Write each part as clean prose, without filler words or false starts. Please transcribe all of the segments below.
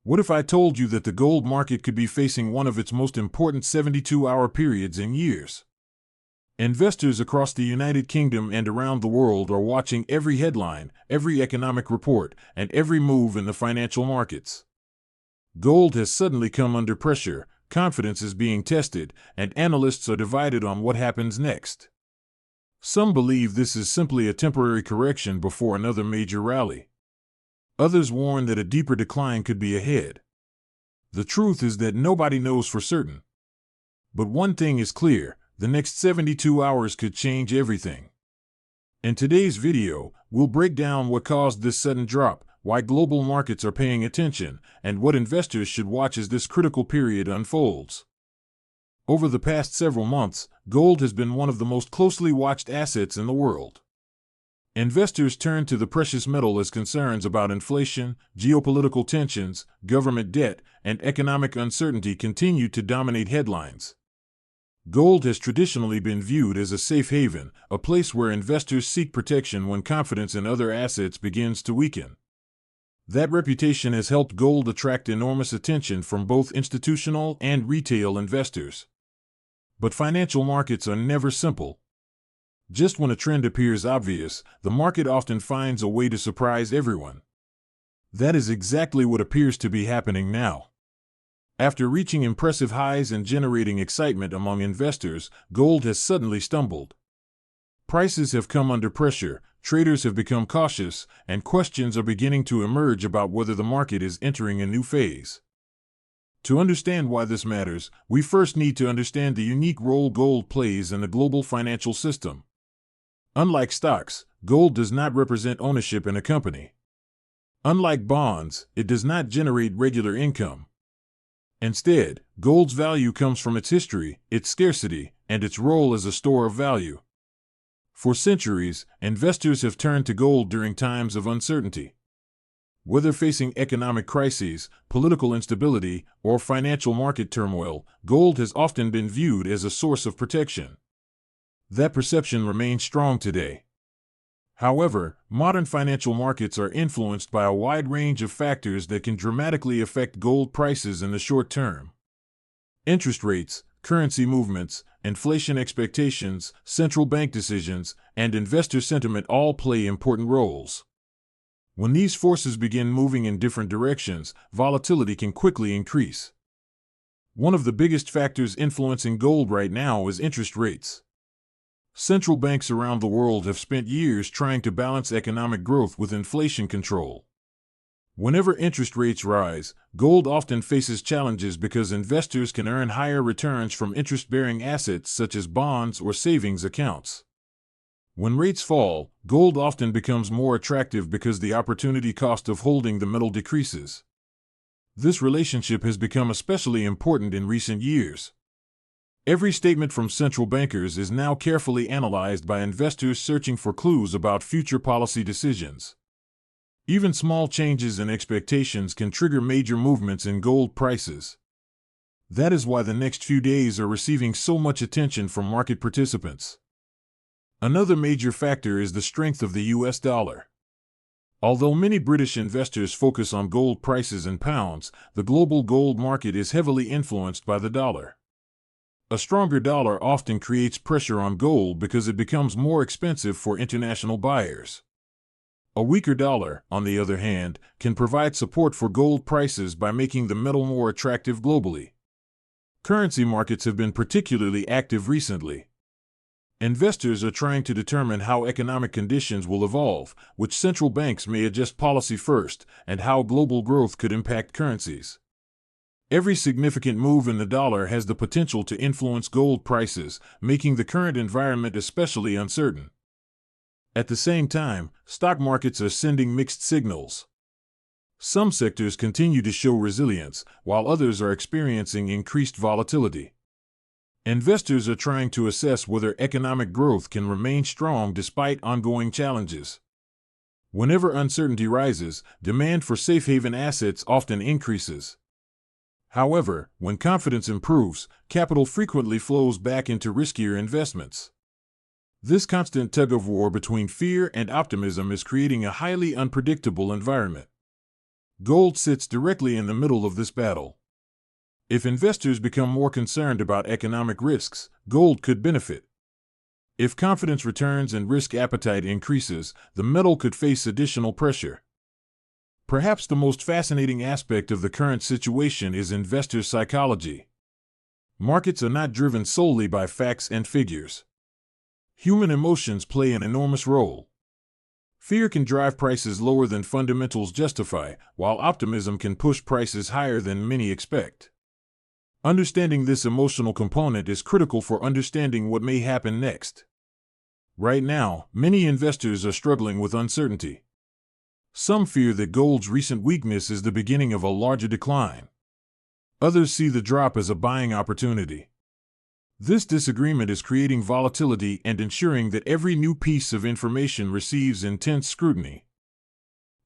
What if I told you that the gold market could be facing one of its most important 72-hour periods in years? Investors across the United Kingdom and around the world are watching every headline, every economic report, and every move in the financial markets. Gold has suddenly come under pressure, confidence is being tested, and analysts are divided on what happens next. Some believe this is simply a temporary correction before another major rally. Others warn that a deeper decline could be ahead. The truth is that nobody knows for certain. But one thing is clear, the next 72 hours could change everything. In today's video, we'll break down what caused this sudden drop, why global markets are paying attention, and what investors should watch as this critical period unfolds. Over the past several months, gold has been one of the most closely watched assets in the world. Investors turn to the precious metal as concerns about inflation, geopolitical tensions, government debt, and economic uncertainty continue to dominate headlines. Gold has traditionally been viewed as a safe haven, a place where investors seek protection when confidence in other assets begins to weaken. That reputation has helped gold attract enormous attention from both institutional and retail investors. But financial markets are never simple. Just when a trend appears obvious, the market often finds a way to surprise everyone. That is exactly what appears to be happening now. After reaching impressive highs and generating excitement among investors, gold has suddenly stumbled. Prices have come under pressure, traders have become cautious, and questions are beginning to emerge about whether the market is entering a new phase. To understand why this matters, we first need to understand the unique role gold plays in the global financial system. Unlike stocks, gold does not represent ownership in a company. Unlike bonds, it does not generate regular income. Instead, gold's value comes from its history, its scarcity, and its role as a store of value. For centuries, investors have turned to gold during times of uncertainty. Whether facing economic crises, political instability, or financial market turmoil, gold has often been viewed as a source of protection. That perception remains strong today. However, modern financial markets are influenced by a wide range of factors that can dramatically affect gold prices in the short term. Interest rates, currency movements, inflation expectations, central bank decisions, and investor sentiment all play important roles. When these forces begin moving in different directions, volatility can quickly increase. One of the biggest factors influencing gold right now is interest rates. Central banks around the world have spent years trying to balance economic growth with inflation control. Whenever interest rates rise, gold often faces challenges because investors can earn higher returns from interest-bearing assets such as bonds or savings accounts. When rates fall, gold often becomes more attractive because the opportunity cost of holding the metal decreases. This relationship has become especially important in recent years. Every statement from central bankers is now carefully analyzed by investors searching for clues about future policy decisions. Even small changes in expectations can trigger major movements in gold prices. That is why the next few days are receiving so much attention from market participants. Another major factor is the strength of the US dollar. Although many British investors focus on gold prices in pounds, the global gold market is heavily influenced by the dollar. A stronger dollar often creates pressure on gold because it becomes more expensive for international buyers. A weaker dollar, on the other hand, can provide support for gold prices by making the metal more attractive globally. Currency markets have been particularly active recently. Investors are trying to determine how economic conditions will evolve, which central banks may adjust policy first, and how global growth could impact currencies. Every significant move in the dollar has the potential to influence gold prices, making the current environment especially uncertain. At the same time, stock markets are sending mixed signals. Some sectors continue to show resilience, while others are experiencing increased volatility. Investors are trying to assess whether economic growth can remain strong despite ongoing challenges. Whenever uncertainty rises, demand for safe haven assets often increases. However, when confidence improves, capital frequently flows back into riskier investments. This constant tug-of-war between fear and optimism is creating a highly unpredictable environment. Gold sits directly in the middle of this battle. If investors become more concerned about economic risks, gold could benefit. If confidence returns and risk appetite increases, the metal could face additional pressure. Perhaps the most fascinating aspect of the current situation is investor psychology. Markets are not driven solely by facts and figures. Human emotions play an enormous role. Fear can drive prices lower than fundamentals justify, while optimism can push prices higher than many expect. Understanding this emotional component is critical for understanding what may happen next. Right now, many investors are struggling with uncertainty. Some fear that gold's recent weakness is the beginning of a larger decline. Others see the drop as a buying opportunity. This disagreement is creating volatility and ensuring that every new piece of information receives intense scrutiny.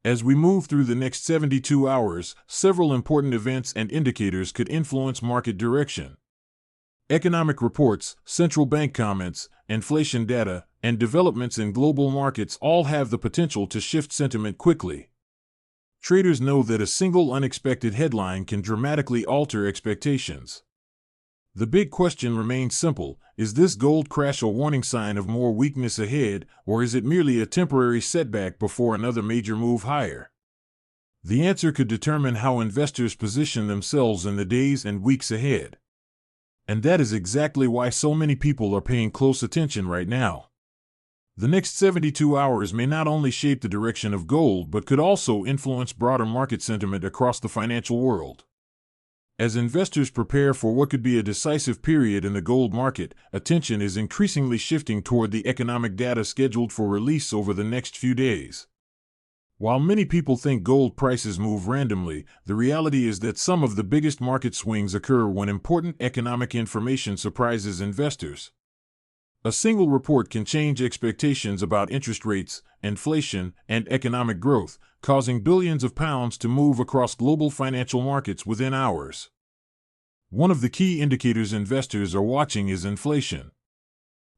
As we move through the next 72 hours, several important events and indicators could influence market direction. Economic reports, central bank comments, inflation data, and developments in global markets all have the potential to shift sentiment quickly. Traders know that a single unexpected headline can dramatically alter expectations. The big question remains simple: is this gold crash a warning sign of more weakness ahead, or is it merely a temporary setback before another major move higher? The answer could determine how investors position themselves in the days and weeks ahead. And that is exactly why so many people are paying close attention right now. The next 72 hours may not only shape the direction of gold but could also influence broader market sentiment across the financial world. As investors prepare for what could be a decisive period in the gold market, attention is increasingly shifting toward the economic data scheduled for release over the next few days. While many people think gold prices move randomly, the reality is that some of the biggest market swings occur when important economic information surprises investors. A single report can change expectations about interest rates, inflation, and economic growth, causing billions of pounds to move across global financial markets within hours. One of the key indicators investors are watching is inflation.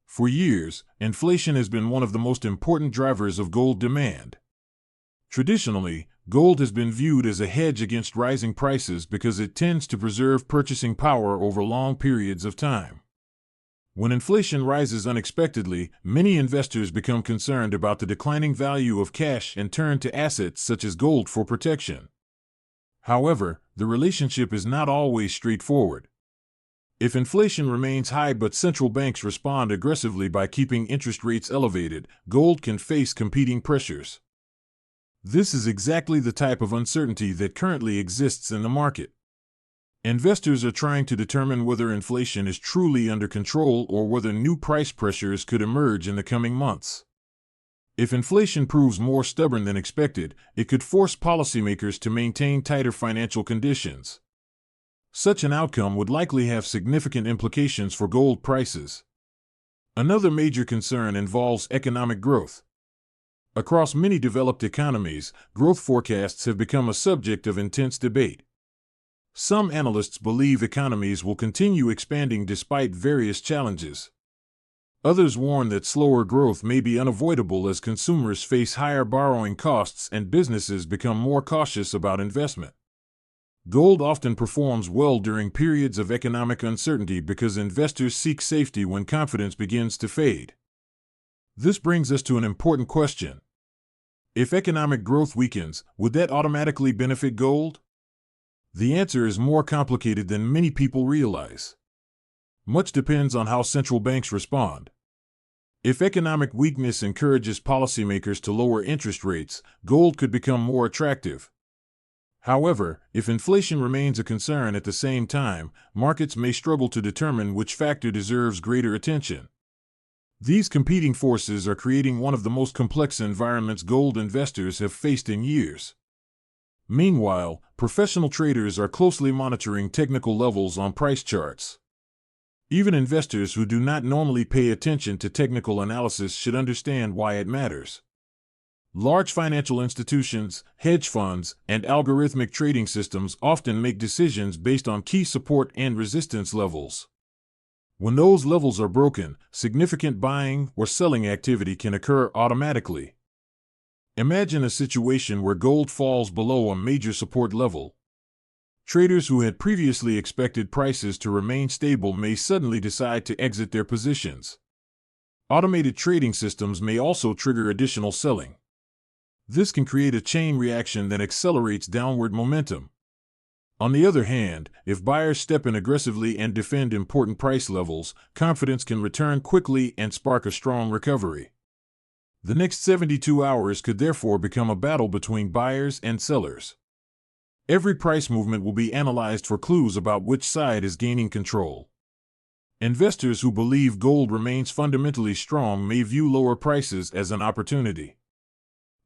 For years, inflation has been one of the most important drivers of gold demand. Traditionally, gold has been viewed as a hedge against rising prices because it tends to preserve purchasing power over long periods of time. When inflation rises unexpectedly, many investors become concerned about the declining value of cash and turn to assets such as gold for protection. However, the relationship is not always straightforward. If inflation remains high but central banks respond aggressively by keeping interest rates elevated, gold can face competing pressures. This is exactly the type of uncertainty that currently exists in the market. Investors are trying to determine whether inflation is truly under control or whether new price pressures could emerge in the coming months. If inflation proves more stubborn than expected, it could force policymakers to maintain tighter financial conditions. Such an outcome would likely have significant implications for gold prices. Another major concern involves economic growth. Across many developed economies, growth forecasts have become a subject of intense debate. Some analysts believe economies will continue expanding despite various challenges. Others warn that slower growth may be unavoidable as consumers face higher borrowing costs and businesses become more cautious about investment. Gold often performs well during periods of economic uncertainty because investors seek safety when confidence begins to fade. This brings us to an important question. If economic growth weakens, would that automatically benefit gold? The answer is more complicated than many people realize. Much depends on how central banks respond. If economic weakness encourages policymakers to lower interest rates, gold could become more attractive. However, if inflation remains a concern at the same time, markets may struggle to determine which factor deserves greater attention. These competing forces are creating one of the most complex environments gold investors have faced in years. Meanwhile, professional traders are closely monitoring technical levels on price charts. Even investors who do not normally pay attention to technical analysis should understand why it matters. Large financial institutions, hedge funds, and algorithmic trading systems often make decisions based on key support and resistance levels. When those levels are broken, significant buying or selling activity can occur automatically. Imagine a situation where gold falls below a major support level. Traders who had previously expected prices to remain stable may suddenly decide to exit their positions. Automated trading systems may also trigger additional selling. This can create a chain reaction that accelerates downward momentum. On the other hand, if buyers step in aggressively and defend important price levels, confidence can return quickly and spark a strong recovery. The next 72 hours could therefore become a battle between buyers and sellers. Every price movement will be analyzed for clues about which side is gaining control. Investors who believe gold remains fundamentally strong may view lower prices as an opportunity.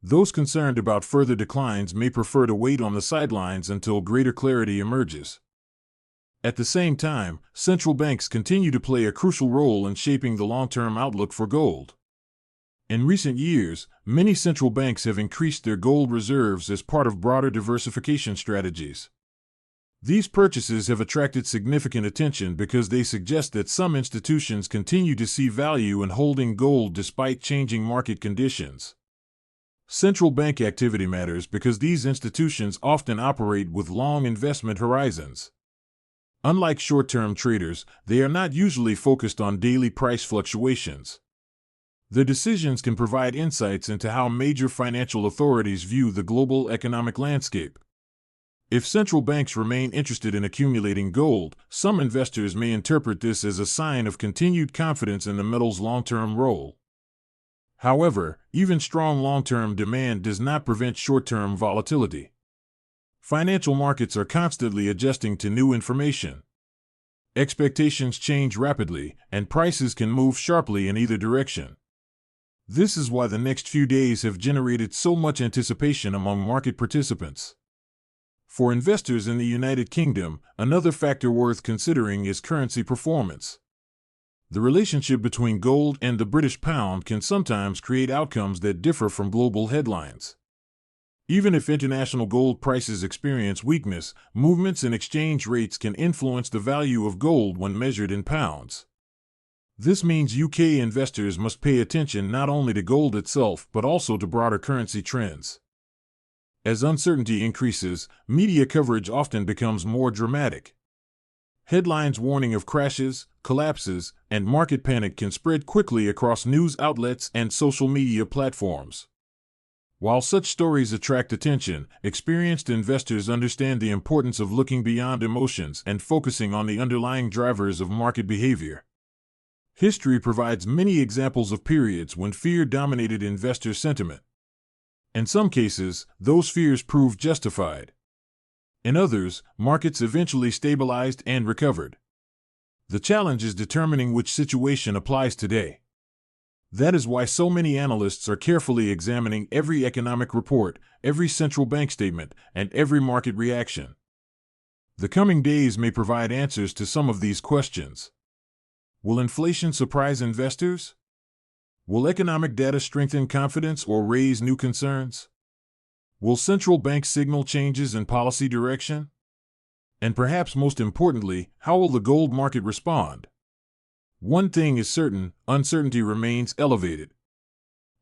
Those concerned about further declines may prefer to wait on the sidelines until greater clarity emerges. At the same time, central banks continue to play a crucial role in shaping the long-term outlook for gold. In recent years, many central banks have increased their gold reserves as part of broader diversification strategies. These purchases have attracted significant attention because they suggest that some institutions continue to see value in holding gold despite changing market conditions. Central bank activity matters because these institutions often operate with long investment horizons. Unlike short-term traders, they are not usually focused on daily price fluctuations. Their decisions can provide insights into how major financial authorities view the global economic landscape. If central banks remain interested in accumulating gold, some investors may interpret this as a sign of continued confidence in the metal's long-term role. However, even strong long-term demand does not prevent short-term volatility. Financial markets are constantly adjusting to new information. Expectations change rapidly, and prices can move sharply in either direction. This is why the next few days have generated so much anticipation among market participants. For investors in the United Kingdom, another factor worth considering is currency performance. The relationship between gold and the British pound can sometimes create outcomes that differ from global headlines. Even if international gold prices experience weakness, movements in exchange rates can influence the value of gold when measured in pounds. This means UK investors must pay attention not only to gold itself but also to broader currency trends. As uncertainty increases, media coverage often becomes more dramatic. Headlines warning of crashes, collapses, and market panic can spread quickly across news outlets and social media platforms. While such stories attract attention, experienced investors understand the importance of looking beyond emotions and focusing on the underlying drivers of market behavior. History provides many examples of periods when fear dominated investor sentiment. In some cases, those fears proved justified. In others, markets eventually stabilized and recovered. The challenge is determining which situation applies today. That is why so many analysts are carefully examining every economic report, every central bank statement, and every market reaction. The coming days may provide answers to some of these questions. Will inflation surprise investors? Will economic data strengthen confidence or raise new concerns? Will central banks signal changes in policy direction? And perhaps most importantly, how will the gold market respond? One thing is certain, uncertainty remains elevated.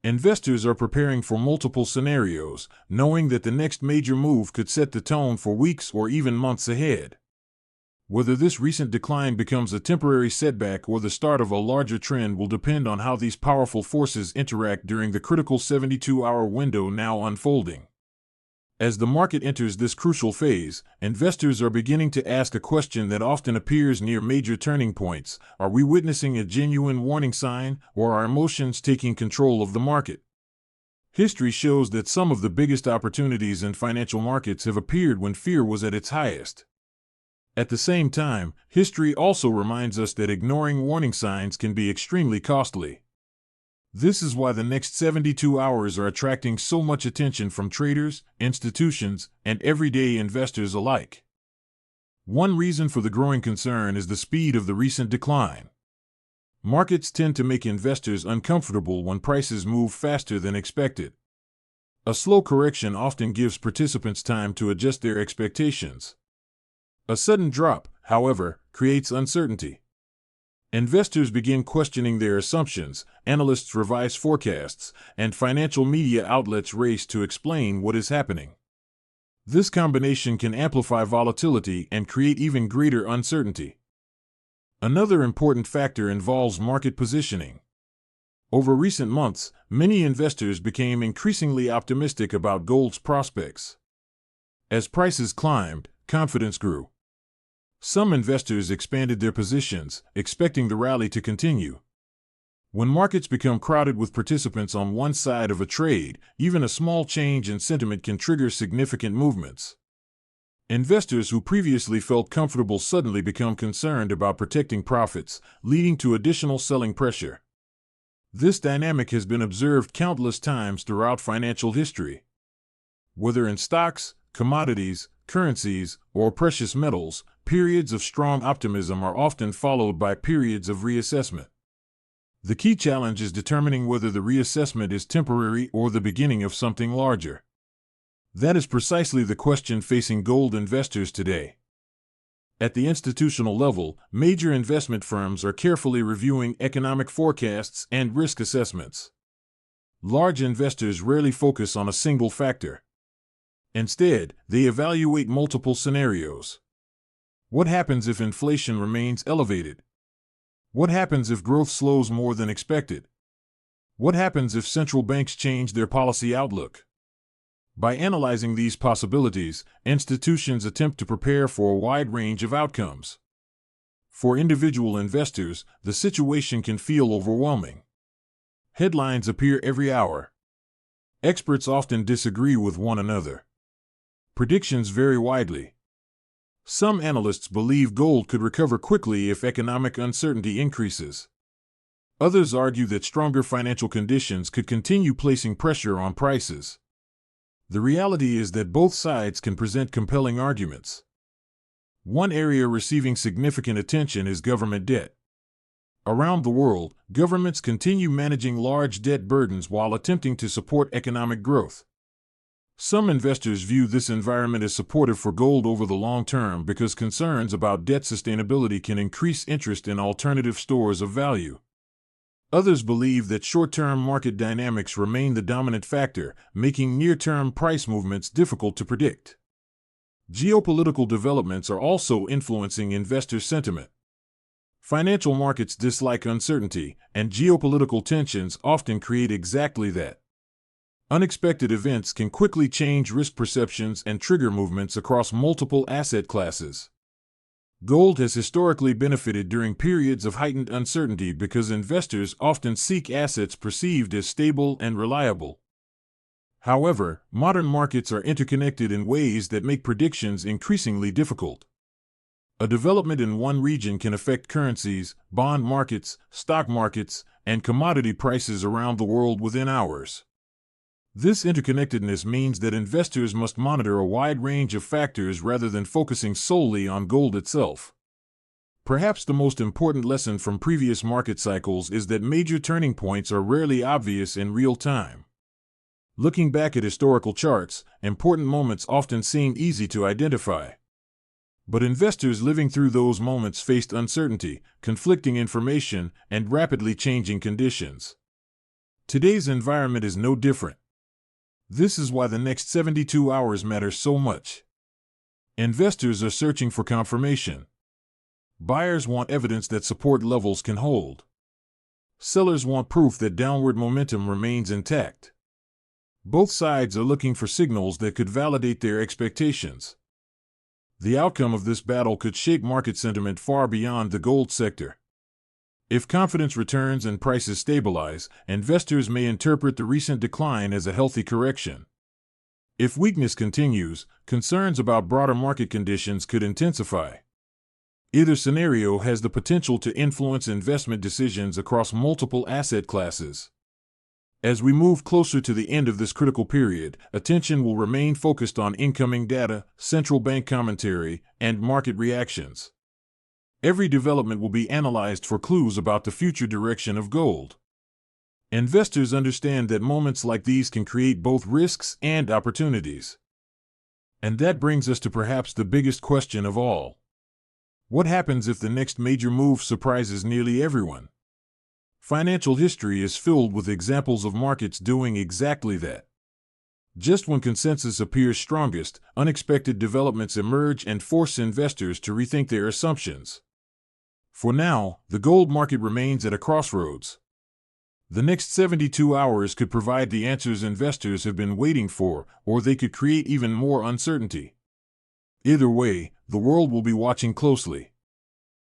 Investors are preparing for multiple scenarios, knowing that the next major move could set the tone for weeks or even months ahead. Whether this recent decline becomes a temporary setback or the start of a larger trend will depend on how these powerful forces interact during the critical 72-hour window now unfolding. As the market enters this crucial phase, investors are beginning to ask a question that often appears near major turning points. Are we witnessing a genuine warning sign, or are emotions taking control of the market? History shows that some of the biggest opportunities in financial markets have appeared when fear was at its highest. At the same time, history also reminds us that ignoring warning signs can be extremely costly. This is why the next 72 hours are attracting so much attention from traders, institutions, and everyday investors alike. One reason for the growing concern is the speed of the recent decline. Markets tend to make investors uncomfortable when prices move faster than expected. A slow correction often gives participants time to adjust their expectations. A sudden drop, however, creates uncertainty. Investors begin questioning their assumptions, analysts revise forecasts, and financial media outlets race to explain what is happening. This combination can amplify volatility and create even greater uncertainty. Another important factor involves market positioning. Over recent months, many investors became increasingly optimistic about gold's prospects. As prices climbed, confidence grew. Some investors expanded their positions, expecting the rally to continue. When markets become crowded with participants on one side of a trade, even a small change in sentiment can trigger significant movements. Investors who previously felt comfortable suddenly become concerned about protecting profits, leading to additional selling pressure. This dynamic has been observed countless times throughout financial history. Whether in stocks, commodities, currencies, or precious metals, periods of strong optimism are often followed by periods of reassessment. The key challenge is determining whether the reassessment is temporary or the beginning of something larger. That is precisely the question facing gold investors today. At the institutional level, major investment firms are carefully reviewing economic forecasts and risk assessments. Large investors rarely focus on a single factor. Instead, they evaluate multiple scenarios. What happens if inflation remains elevated? What happens if growth slows more than expected? What happens if central banks change their policy outlook? By analyzing these possibilities, institutions attempt to prepare for a wide range of outcomes. For individual investors, the situation can feel overwhelming. Headlines appear every hour. Experts often disagree with one another. Predictions vary widely. Some analysts believe gold could recover quickly if economic uncertainty increases. Others argue that stronger financial conditions could continue placing pressure on prices. The reality is that both sides can present compelling arguments. One area receiving significant attention is government debt. Around the world, governments continue managing large debt burdens while attempting to support economic growth. Some investors view this environment as supportive for gold over the long term because concerns about debt sustainability can increase interest in alternative stores of value. Others believe that short-term market dynamics remain the dominant factor, making near-term price movements difficult to predict. Geopolitical developments are also influencing investor sentiment. Financial markets dislike uncertainty, and geopolitical tensions often create exactly that. Unexpected events can quickly change risk perceptions and trigger movements across multiple asset classes. Gold has historically benefited during periods of heightened uncertainty because investors often seek assets perceived as stable and reliable. However, modern markets are interconnected in ways that make predictions increasingly difficult. A development in one region can affect currencies, bond markets, stock markets, and commodity prices around the world within hours. This interconnectedness means that investors must monitor a wide range of factors rather than focusing solely on gold itself. Perhaps the most important lesson from previous market cycles is that major turning points are rarely obvious in real time. Looking back at historical charts, important moments often seem easy to identify. But investors living through those moments faced uncertainty, conflicting information, and rapidly changing conditions. Today's environment is no different. This is why the next 72 hours matter so much. Investors are searching for confirmation. Buyers want evidence that support levels can hold. Sellers want proof that downward momentum remains intact. Both sides are looking for signals that could validate their expectations. The outcome of this battle could shape market sentiment far beyond the gold sector. If confidence returns and prices stabilize, investors may interpret the recent decline as a healthy correction. If weakness continues, concerns about broader market conditions could intensify. Either scenario has the potential to influence investment decisions across multiple asset classes. As we move closer to the end of this critical period, attention will remain focused on incoming data, central bank commentary, and market reactions. Every development will be analyzed for clues about the future direction of gold. Investors understand that moments like these can create both risks and opportunities. And that brings us to perhaps the biggest question of all. What happens if the next major move surprises nearly everyone? Financial history is filled with examples of markets doing exactly that. Just when consensus appears strongest, unexpected developments emerge and force investors to rethink their assumptions. For now, the gold market remains at a crossroads. The next 72 hours could provide the answers investors have been waiting for, or they could create even more uncertainty. Either way, the world will be watching closely.